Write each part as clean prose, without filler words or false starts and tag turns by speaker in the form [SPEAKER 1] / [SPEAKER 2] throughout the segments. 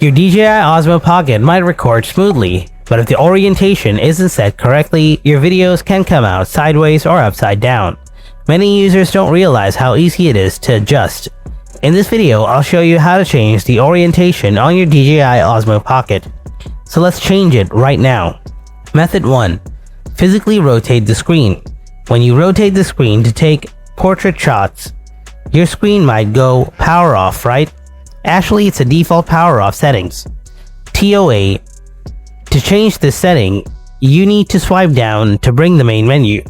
[SPEAKER 1] Your DJI Osmo Pocket might record smoothly, but if the orientation isn't set correctly, your videos can come out sideways or upside down. Many users don't realize how easy it is to adjust. In this video, I'll show you how to change the orientation on your DJI Osmo Pocket. So let's change it right now. Method 1. Physically rotate the screen. When you rotate the screen to take portrait shots, your screen might go power off, right? Actually, it's a default power off settings. TOA. To change this setting, you need to swipe down to bring the main menu.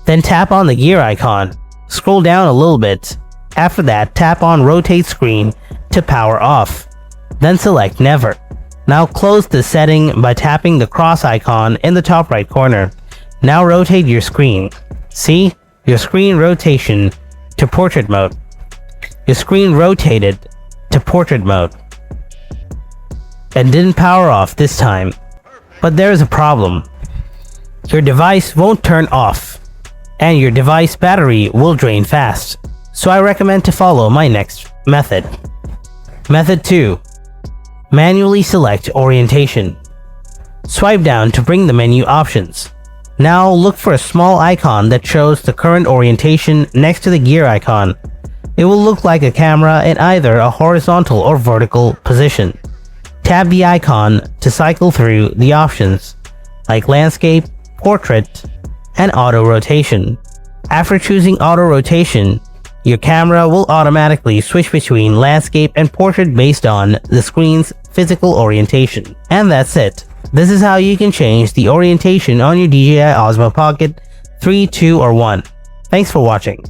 [SPEAKER 1] Then tap on the gear icon. Scroll down a little bit. After that, tap on rotate screen to power off. Then select never. Now close the setting by tapping the cross icon in the top right corner. Now rotate your screen. See? Your screen rotation to portrait mode. Your screen rotated to portrait mode and didn't power off this time. But there is a problem. Your device won't turn off and your device battery will drain fast. So I recommend to follow my next method. Method 2. Manually select orientation. Swipe down to bring the menu options. Now look for a small icon that shows the current orientation next to the gear icon. It will look like a camera in either a horizontal or vertical position. Tap the icon to cycle through the options like landscape, portrait, and auto rotation. After choosing auto rotation, your camera will automatically switch between landscape and portrait based on the screen's physical orientation. And that's it. This is how you can change the orientation on your DJI Osmo Pocket 3, 2, or 1. Thanks for watching.